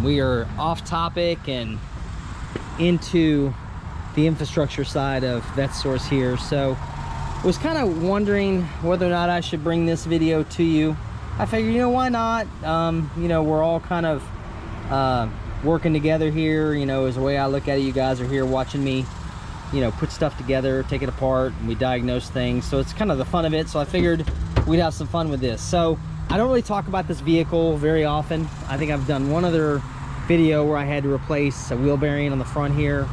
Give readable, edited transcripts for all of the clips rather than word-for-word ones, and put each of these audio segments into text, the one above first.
We are off topic and into the infrastructure side of VetteSource here. So was kind of wondering whether or not I should bring this video to you. I figured, you know, why not? You know, we're all kind of working together here, you know, is the way I look at it. You guys are here watching me, you know, put stuff together, take it apart, and we diagnose things. So it's kind of the fun of it. So I figured we'd have some fun with this. So I don't really talk about this vehicle very often. I think I've done one other video where I had to replace a wheel bearing on the front here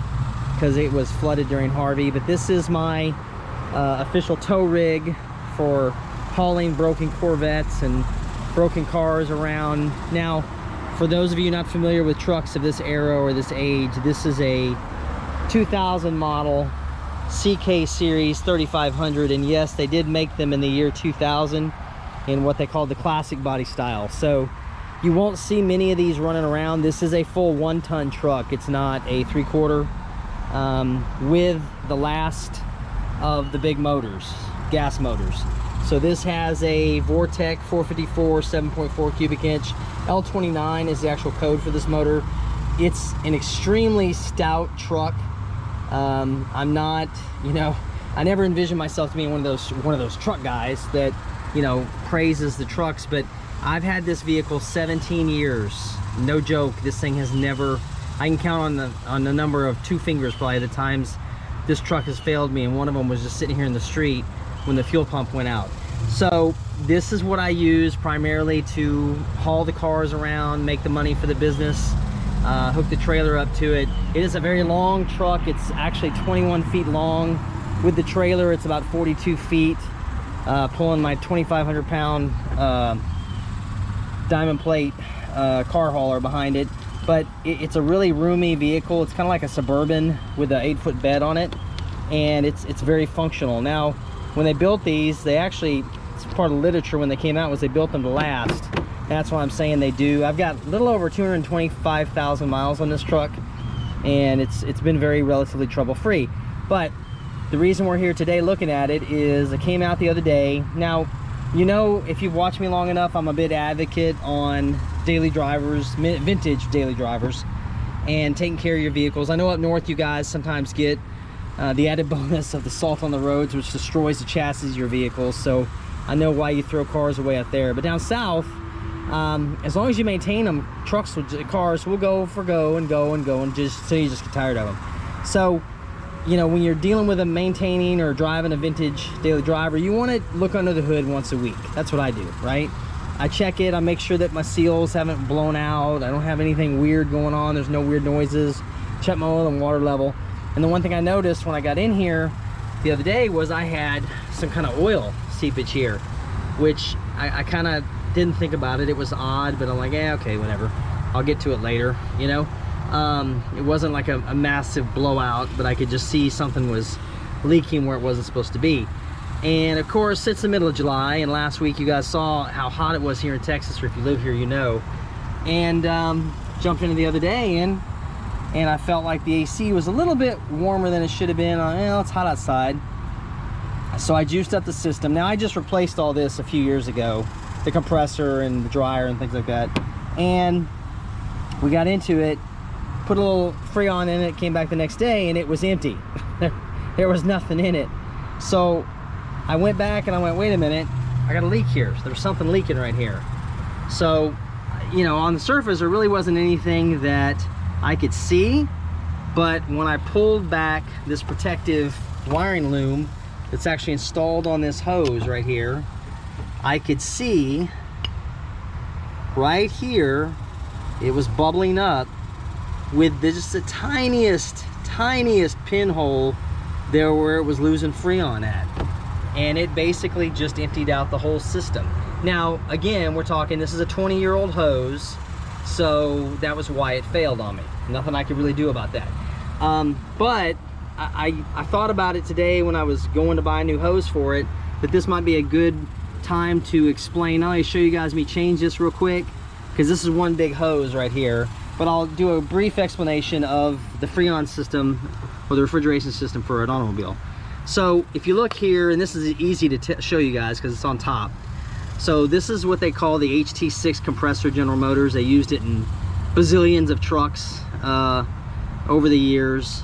because it was flooded during Harvey. But this is my official tow rig for hauling broken Corvettes and broken cars around. Now, for those of you not familiar with trucks of this era or this age, this is a 2000 model CK series 3500, and yes, they did make them in the year 2000 in what they call the classic body style. So you won't see many of these running around. This is a full 1-ton truck. It's not a 3/4 with the last of the big motors, gas motors. So this has a Vortec 454 7.4 cubic inch. L29 is the actual code for this motor. It's an extremely stout truck. I'm not, you know, I never envisioned myself to be one of those truck guys that, you know, praises the trucks, but I've had this vehicle 17 years. No joke. This thing has never, I can count on the number of 2 fingers probably the times this truck has failed me, and one of them was just sitting here in the street when the fuel pump went out. So this is what I use primarily to haul the cars around, make the money for the business, hook the trailer up to it. It is a very long truck. It's actually 21 feet long. With the trailer, it's about 42 feet, pulling my 2,500 pound diamond plate car hauler behind it. But it's a really roomy vehicle. It's kind of like a Suburban with an 8-foot bed on it, and it's very functional. Now, when they built these, they actually, it's part of the literature when they came out, was they built them to last. That's what I'm saying they do. I've got a little over 225,000 miles on this truck, and it's been very relatively trouble-free. But the reason we're here today looking at it is I came out the other day. Now, you know, if you've watched me long enough, I'm a bit advocate on daily drivers, vintage daily drivers, and taking care of your vehicles. I know up north you guys sometimes get the added bonus of the salt on the roads, which destroys the chassis of your vehicles. So I know why you throw cars away out there. But down south, as long as you maintain them, cars will go and just so you just get tired of them. So, you know, when you're dealing with maintaining or driving a vintage daily driver, you want to look under the hood once a week. That's what I do, right? I check it, I make sure that my seals haven't blown out, I don't have anything weird going on, there's no weird noises, check my oil and water level. And the one thing I noticed when I got in here the other day was I had some kind of oil seepage here, which I kind of didn't think about it. It was odd, but I'm like, yeah, okay, whatever. I'll get to it later, you know? It wasn't like a massive blowout, but I could just see something was leaking where it wasn't supposed to be. And of course, it's the middle of July, and last week you guys saw how hot it was here in Texas, or if you live here, you know. And jumped into the other day, and I felt like the AC was a little bit warmer than it should have been. Well, it's hot outside. So I juiced up the system. Now, I just replaced all this a few years ago, the compressor and the dryer and things like that. And we got into it, put a little Freon in it, came back the next day, and it was empty. There was nothing in it. So I went back and I went, wait a minute, I got a leak here. So there's something leaking right here. So, you know, on the surface, there really wasn't anything that I could see. But when I pulled back this protective wiring loom that's actually installed on this hose right here, I could see right here, it was bubbling up with just the tiniest pinhole there where it was losing Freon at. And it basically just emptied out the whole system. Now, again, we're talking, this is a 20-year-old hose, so that was why it failed on me. Nothing I could really do about that. But I thought about it today when I was going to buy a new hose for it, that this might be a good time to explain. I'll show you guys me change this real quick, because this is one big hose right here. But I'll do a brief explanation of the Freon system, or the refrigeration system for an automobile. So if you look here, and this is easy to show you guys because it's on top. So this is what they call the Ht6 compressor, General Motors. They used it in bazillions of trucks over the years,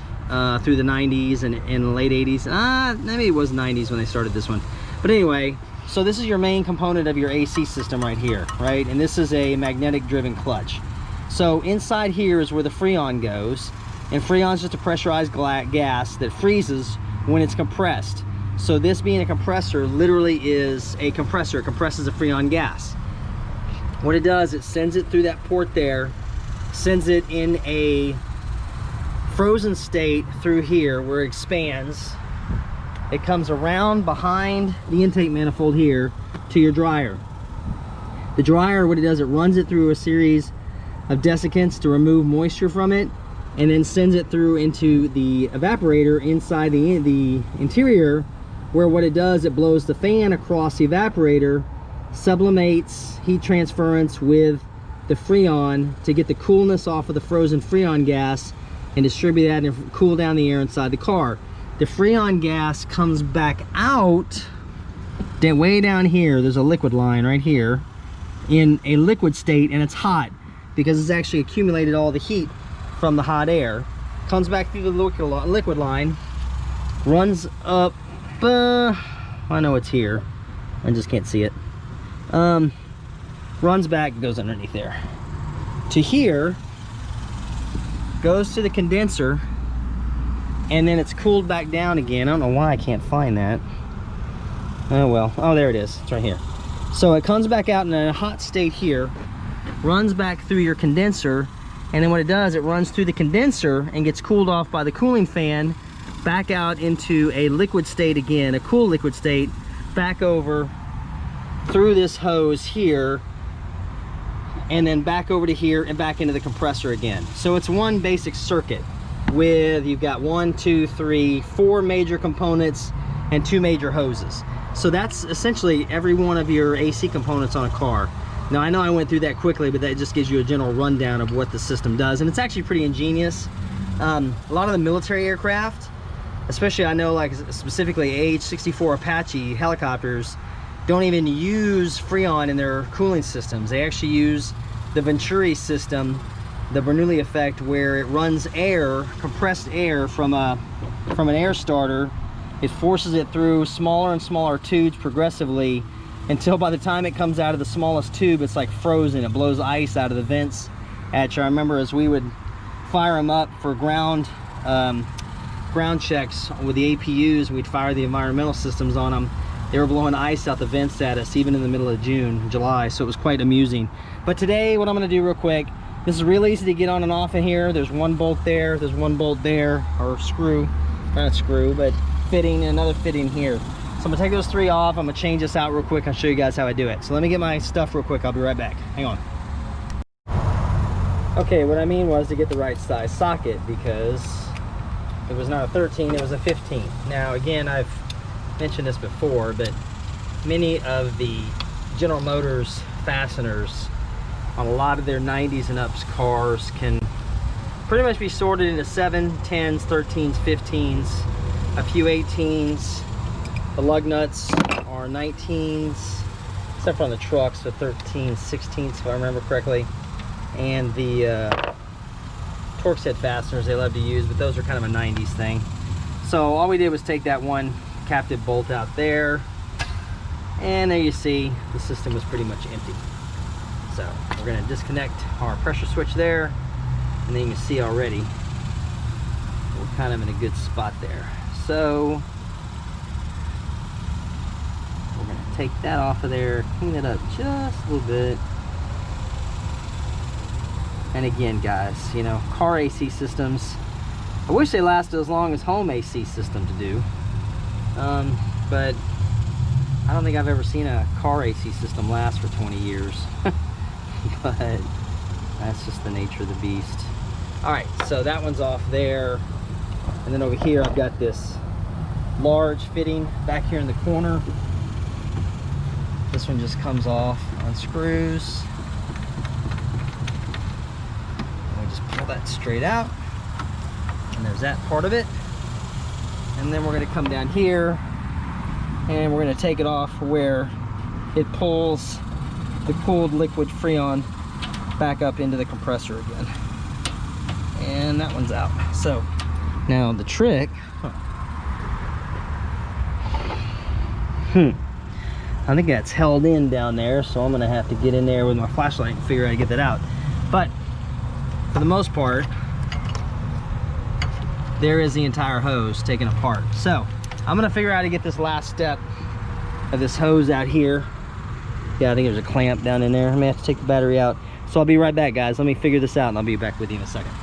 through the 90s and in the late 80s. Maybe it was 90s when they started this one. But anyway, so this is your main component of your AC system right here, right? And this is a magnetic driven clutch. So inside here is where the Freon goes, and Freon is just a pressurized gas that freezes when it's compressed. So this being a compressor literally is a compressor. It compresses the Freon gas. What it does, it sends it through that port there, sends it in a frozen state through here where it expands. It comes around behind the intake manifold here to your dryer. The dryer, what it does, it runs it through a series of desiccants to remove moisture from it, and then sends it through into the evaporator inside the interior, where what it does, it blows the fan across the evaporator, sublimates heat transference with the Freon to get the coolness off of the frozen Freon gas and distribute that and cool down the air inside the car. The Freon gas comes back out way down here. There's a liquid line right here in a liquid state, and it's hot because it's actually accumulated all the heat from the hot air. Comes back through the liquid line, runs up, I know it's here, I just can't see it. Runs back, goes underneath there to here, goes to the condenser, and then it's cooled back down again. I don't know why I can't find that. Oh well, oh there it is, it's right here. So it comes back out in a hot state here, runs back through your condenser, and then what it does, it runs through the condenser and gets cooled off by the cooling fan, back out into a liquid state again, a cool liquid state, back over through this hose here, and then back over to here and back into the compressor again. So it's one basic circuit with, you've got 4 major components and 2 major hoses. So that's essentially every one of your AC components on a car. Now I know I went through that quickly, but that just gives you a general rundown of what the system does, and it's actually pretty ingenious. A lot of the military aircraft, especially I know like specifically Ht6 Apache helicopters, don't even use Freon in their cooling systems. They actually use the Venturi system, the Bernoulli effect, where it runs air, compressed air from an air starter. It forces it through smaller and smaller tubes progressively until by the time it comes out of the smallest tube, it's like frozen. It blows ice out of the vents at you. I remember as we would fire them up for ground checks with the APUs, we'd fire the environmental systems on them. They were blowing ice out the vents at us even in the middle of July, so it was quite amusing. But today, what I'm going to do real quick, this is real easy to get on and off in here. There's one bolt there, there's one bolt there, or screw, not screw, but fitting, and another fitting here. So I'm gonna take those 3 off. I'm gonna change this out real quick. I'll show you guys how I do it. So let me get my stuff real quick. I'll be right back. Hang on. Okay, what I mean was to get the right size socket, because it was not a 13, it was a 15. Now again, I've mentioned this before, but many of the General Motors fasteners on a lot of their 90s and ups cars can pretty much be sorted into 7, 10s, 13s, 15s, a few 18s. The lug nuts are 19s, except for on the trucks, so 13s, 16s if I remember correctly. And the torque set fasteners they love to use, but those are kind of a 90s thing. So all we did was take that one captive bolt out there, and there you see the system was pretty much empty. So we're going to disconnect our pressure switch there, and then you can see already we're kind of in a good spot there. So we're going to take that off of there, clean it up just a little bit. And again, guys, you know, car AC systems, I wish they lasted as long as home AC systems do. But I don't think I've ever seen a car AC system last for 20 years. But that's just the nature of the beast. All right, so that one's off there. And then over here, I've got this large fitting back here in the corner. This one just comes off, unscrews. And we just pull that straight out. And there's that part of it. And then we're gonna come down here and we're gonna take it off where it pulls the cooled liquid Freon back up into the compressor again. And that one's out. So now the trick, I think that's held in down there, so I'm gonna have to get in there with my flashlight and figure out how to get that out. But for the most part, there is the entire hose taken apart. So I'm gonna figure out how to get this last step of this hose out here. Yeah, I think there's a clamp down in there. I may have to take the battery out. So I'll be right back, guys. Let me figure this out and I'll be back with you in a second.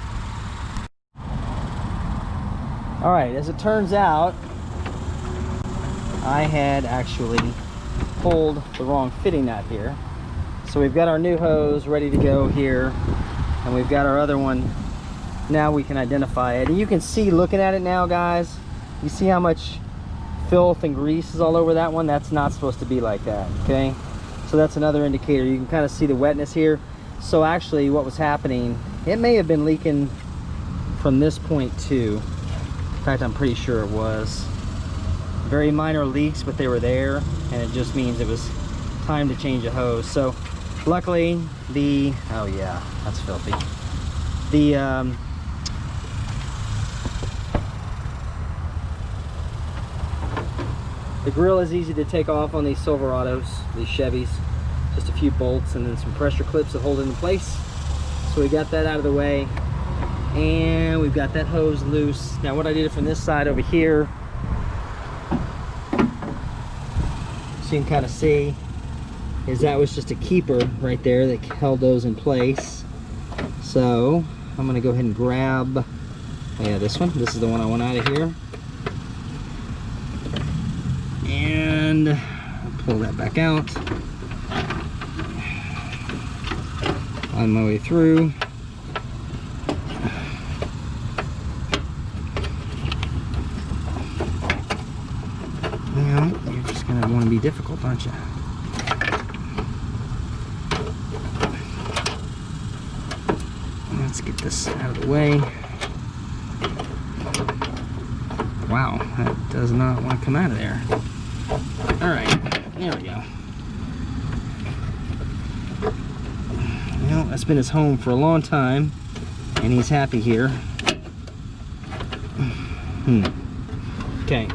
All right, as it turns out, I had actually pulled the wrong fitting nut here. So we've got our new hose ready to go here, and we've got our other one. Now we can identify it, and you can see, looking at it now, guys, you see how much filth and grease is all over that one. That's not supposed to be like that, okay? So that's another indicator. You can kind of see the wetness here. So actually what was happening, it may have been leaking from this point too. In fact, I'm pretty sure it was. Very minor leaks, but they were there, and it just means it was time to change a hose. So luckily the, oh yeah, that's filthy. The grill is easy to take off on these Silverados, these Chevys. Just a few bolts and then some pressure clips that hold it in place. So we got that out of the way, and we've got that hose loose. Now what I did from this side over here, so you can kind of see, is that was just a keeper right there that held those in place. So I'm gonna go ahead and grab, oh yeah, this one. This is the one I want out of here. And I'll pull that back out. On my way through. Well, you're just gonna want to be difficult, aren't you? Let's get this out of the way. Wow, that does not want to come out of there. All right, there we go. Well, that's been his home for a long time, and he's happy here. Okay.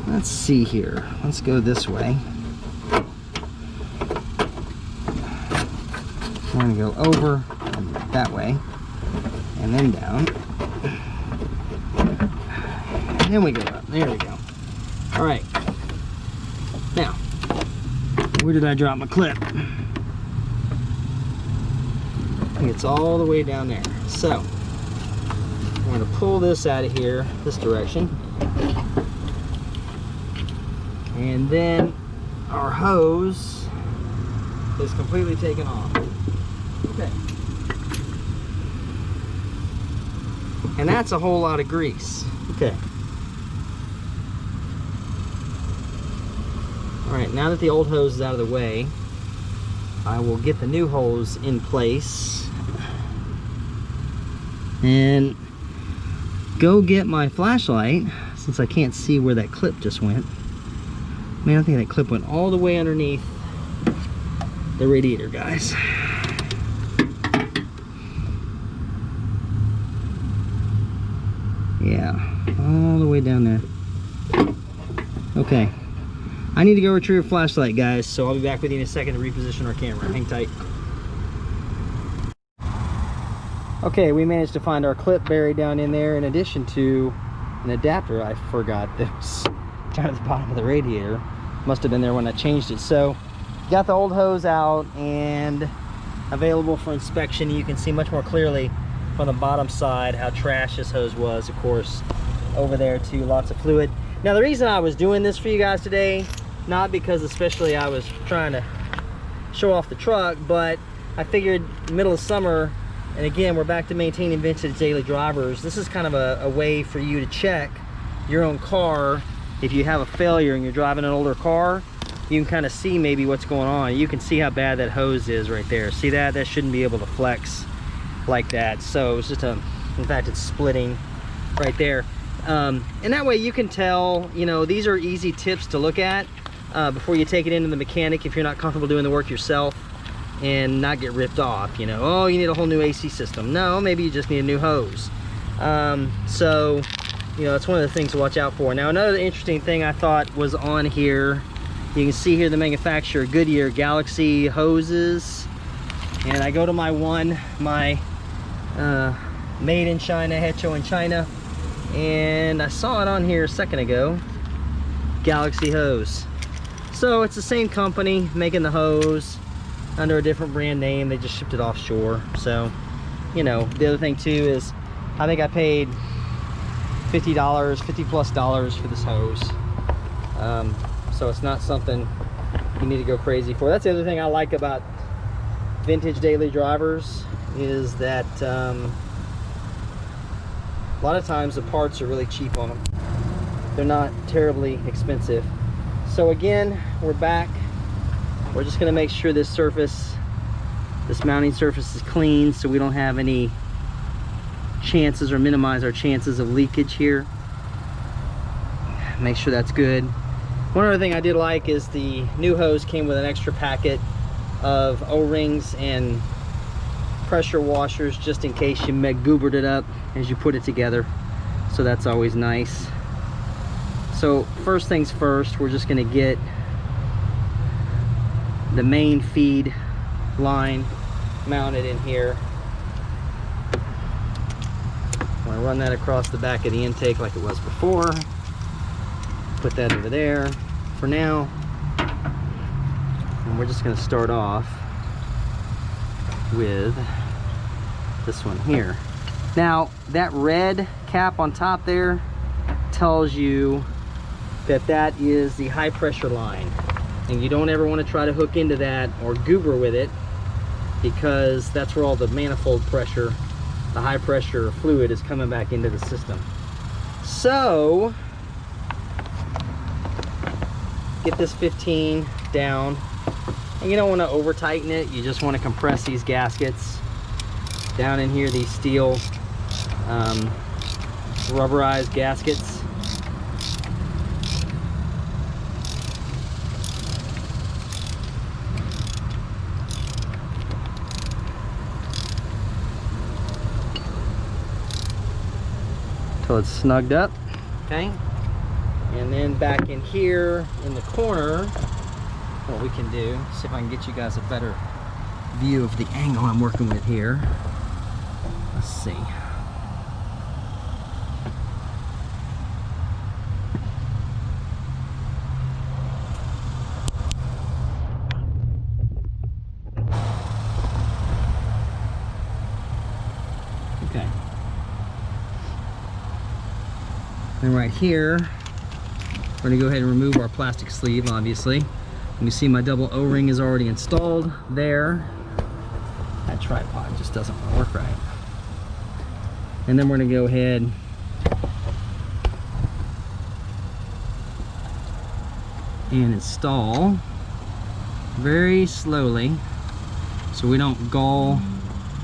Let's see here. Let's go this way. We're gonna go over that way, and then down. And then we go up. There we go. All right. Now, where did I drop my clip? I think it's all the way down there. So, I'm going to pull this out of here, this direction. And then our hose is completely taken off. Okay. And that's a whole lot of grease. Okay. Alright, now that the old hose is out of the way, I will get the new hose in place and go get my flashlight, since I can't see where that clip just went. Man, I think that clip went all the way underneath the radiator, guys. Yeah, all the way down there. Okay. I need to go retrieve a flashlight, guys, so I'll be back with you in a second to reposition our camera. Hang tight. Okay, we managed to find our clip buried down in there, in addition to an adapter I forgot that was down at the bottom of the radiator. Must have been there when I changed it. So, got the old hose out and available for inspection. You can see much more clearly from the bottom side how trash this hose was. Of course, over there too, lots of fluid. Now, the reason I was doing this for you guys today, not because especially I was trying to show off the truck, but I figured middle of summer, and again, we're back to maintaining vintage daily drivers. This is kind of a way for you to check your own car. If you have a failure and you're driving an older car, you can kind of see maybe what's going on. You can see how bad that hose is right there. See that? That shouldn't be able to flex like that. So it's just in fact, it's splitting right there. And that way you can tell, you know, these are easy tips to look at before you take it into the mechanic if you're not comfortable doing the work yourself, and not get ripped off. You know, oh, you need a whole new AC system. No, maybe you just need a new hose. So, you know, it's one of the things to watch out for. Now, another interesting thing I thought was on here, you can see here the manufacturer, Goodyear Galaxy hoses. And I go to my made in China, Ht6 in China, and I saw it on here a second ago, Galaxy hose. So it's the same company making the hose under a different brand name. They just shipped it offshore. So, you know, the other thing too is I think I paid $50, $50+ for this hose. So it's not something you need to go crazy for. That's the other thing I like about vintage daily drivers, is that a lot of times the parts are really cheap on them. They're not terribly expensive. So again, we're back. We're just going to make sure this surface, this mounting surface, is clean so we don't have any chances, or minimize our chances of leakage here. Make sure that's good. One other thing I did like is the new hose came with an extra packet of O-rings and pressure washers, just in case you goobered it up as you put it together. So that's always nice. So first things first, we're just going to get the main feed line mounted in here. I'm going to run that across the back of the intake like it was before. Put that over there for now. And we're just going to start off with this one here. Now, that red cap on top there tells you that that is the high pressure line. And you don't ever want to try to hook into that or goober with it, because that's where all the manifold pressure, the high pressure fluid, is coming back into the system. So get this 15 down, and you don't want to over tighten it. You just want to compress these gaskets down in here, these steel rubberized gaskets. Till it's snugged up, okay? And then back in here in the corner, what we can do, see if I can get you guys a better view of the angle I'm working with here. Let's see. Okay. And right here, we're going to go ahead and remove our plastic sleeve, obviously. You see my double O-ring is already installed there. That tripod just doesn't work right. And then we're going to go ahead and install very slowly so we don't gall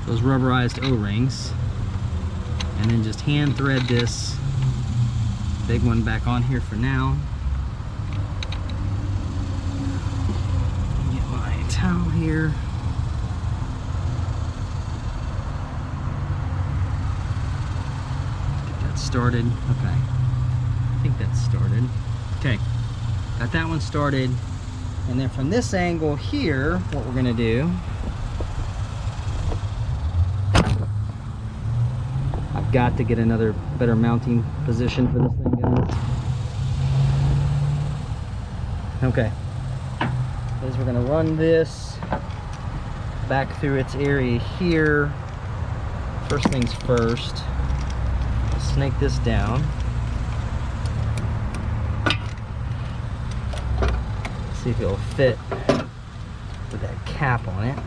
those rubberized O-rings. And then just hand thread this big one back on here for now. Get my towel here. Get that started. Okay. I think that's started. Okay. Got that one started. And then from this angle here, what we're going to do, I've got to get another better mounting position for this thing, guys. Okay. Is we're going to run this back through its area here. First things first, snake this down. See if it'll fit with that cap on it.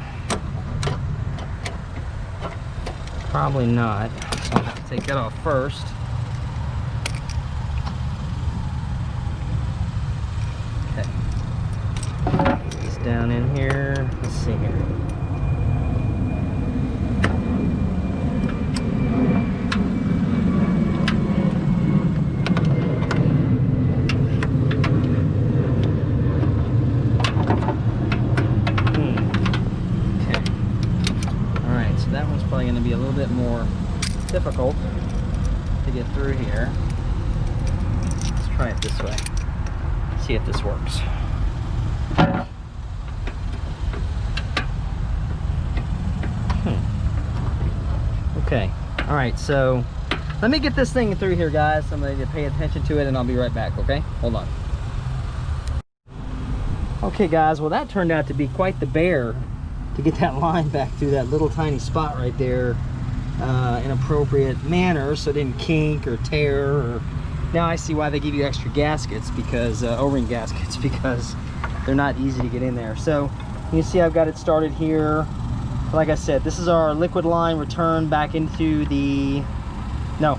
Probably not. So I'll have to take that off first. Okay. Put this down in here. Let's see here. bit more difficult to get through here. Let's try it this way. See if this works. Okay, all right, so let me get this thing through here, guys. I'm going to pay attention to it and I'll be right back, okay? Hold on. Okay, guys, well, that turned out to be quite the bear to get that line back through that little tiny spot right there in appropriate manner so it didn't kink or tear. Or now I see why they give you extra gaskets, because O-ring gaskets, because they're not easy to get in there. So you can see I've got it started here. Like I said, this is our liquid line return back into the this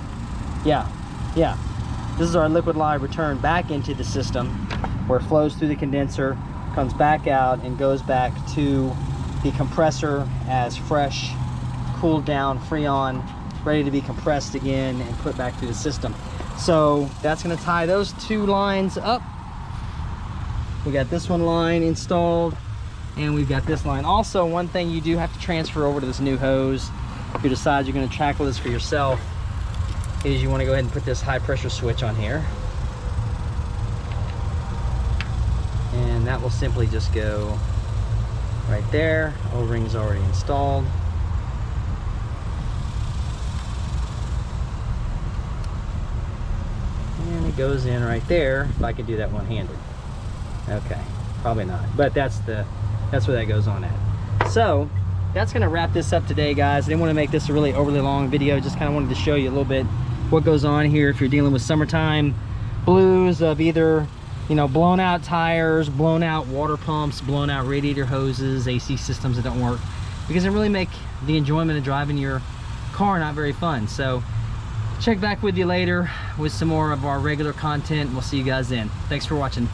is our liquid line return back into the system, where it flows through the condenser, comes back out, and goes back to the compressor as fresh, cooled down Freon, ready to be compressed again and put back through the system. So that's going to tie those two lines up. We got this one line installed, and we've got this line. Also, one thing you do have to transfer over to this new hose, if you decide you're going to tackle this for yourself, is you want to go ahead and put this high pressure switch on here. And that will simply just go right there. O-ring's already installed. And it goes in right there, if I could do that one-handed. Okay, probably not, but that's where that goes on at. So that's going to wrap this up today, guys. I didn't want to make this a really overly long video, just kind of wanted to show you a little bit what goes on here if you're dealing with summertime blues of either, you know, blown out tires, blown out water pumps, blown out radiator hoses, AC systems that don't work, because it really make the enjoyment of driving your car not very fun. So check back with you later with some more of our regular content. We'll see you guys then. Thanks for watching.